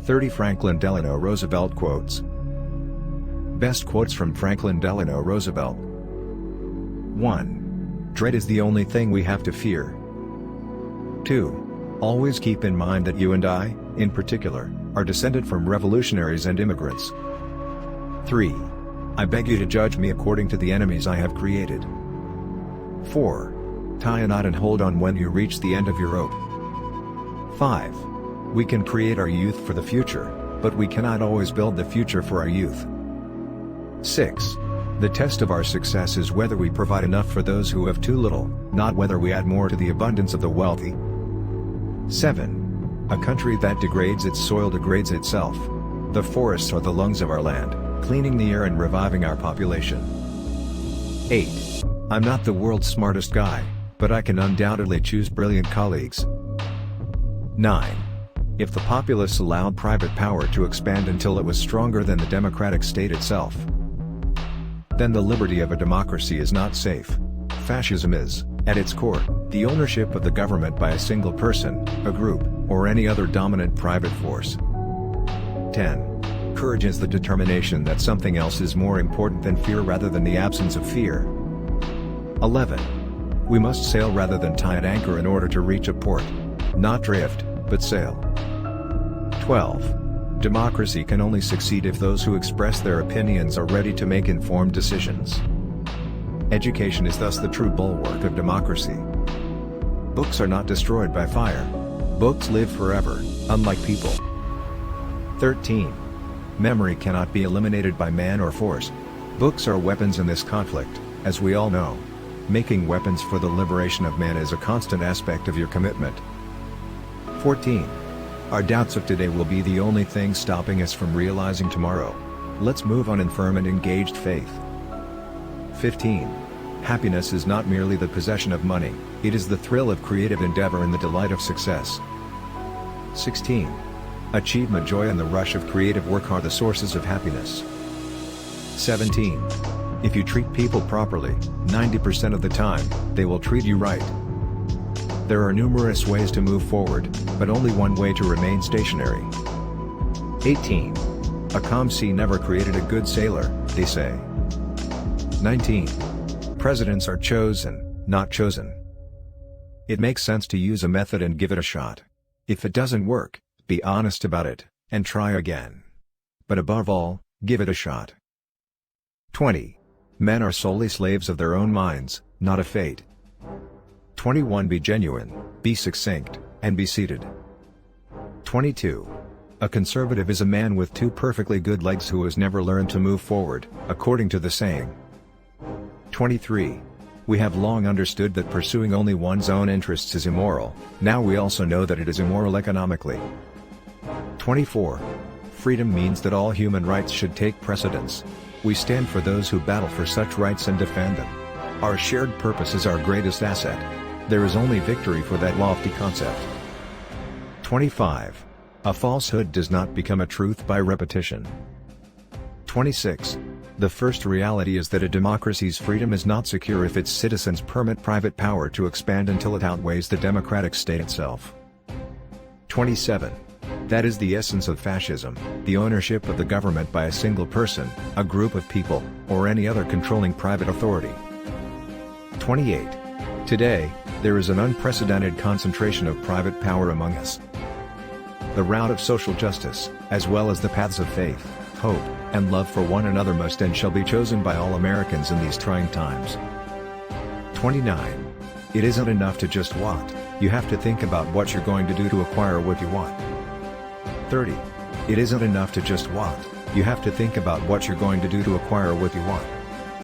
30 Franklin Delano Roosevelt quotes. Best quotes from Franklin Delano Roosevelt. 1. Dread is the only thing we have to fear. 2. Always keep in mind that you and I, in particular, are descended from revolutionaries and immigrants. 3. I beg you to judge me according to the enemies I have created. 4. Tie a knot and hold on when you reach the end of your rope. 5. We can create our youth for the future, but we cannot always build the future for our youth. 6. The test of our success is whether we provide enough for those who have too little, not whether we add more to the abundance of the wealthy. 7. A country that degrades its soil degrades itself. The forests are the lungs of our land, cleaning the air and reviving our population. 8. I'm not the world's smartest guy, but I can undoubtedly choose brilliant colleagues. 9. If the populace allowed private power to expand until it was stronger than the democratic state itself, then the liberty of a democracy is not safe. Fascism is, at its core, the ownership of the government by a single person, a group, or any other dominant private force. 10. Courage is the determination that something else is more important than fear rather than the absence of fear. 11. We must sail rather than tie at anchor in order to reach a port. Not drift, but sail. 12. Democracy can only succeed if those who express their opinions are ready to make informed decisions. Education is thus the true bulwark of democracy. Books are not destroyed by fire. Books live forever, unlike people. 13. Memory cannot be eliminated by man or force. Books are weapons in this conflict, as we all know. Making weapons for the liberation of man is a constant aspect of your commitment. 14. Our doubts of today will be the only thing stopping us from realizing tomorrow. Let's move on in firm and engaged faith. 15. Happiness is not merely the possession of money, it is the thrill of creative endeavor and the delight of success. 16. Achievement, joy and the rush of creative work are the sources of happiness. 17. If you treat people properly, 90% of the time, they will treat you right. There are numerous ways to move forward, but only one way to remain stationary. 18. A calm sea never created a good sailor, they say. 19. Presidents are chosen, not chosen. It makes sense to use a method and give it a shot. If it doesn't work, be honest about it, and try again. But above all, give it a shot. 20. Men are solely slaves of their own minds, not of fate. 21. Be genuine, be succinct, and be seated. 22. A conservative is a man with two perfectly good legs who has never learned to move forward, according to the saying. 23. We have long understood that pursuing only one's own interests is immoral, now we also know that it is immoral economically. 24. Freedom means that all human rights should take precedence. We stand for those who battle for such rights and defend them. Our shared purpose is our greatest asset. There is only victory for that lofty concept. 25. A falsehood does not become a truth by repetition. 26. The first reality is that a democracy's freedom is not secure if its citizens permit private power to expand until it outweighs the democratic state itself. 27. That is the essence of fascism, the ownership of the government by a single person, a group of people, or any other controlling private authority. 28. Today, there is an unprecedented concentration of private power among us. The route of social justice, as well as the paths of faith, hope, and love for one another must and shall be chosen by all Americans in these trying times. 29. It isn't enough to just want, you have to think about what you're going to do to acquire what you want. 30. It isn't enough to just want, you have to think about what you're going to do to acquire what you want.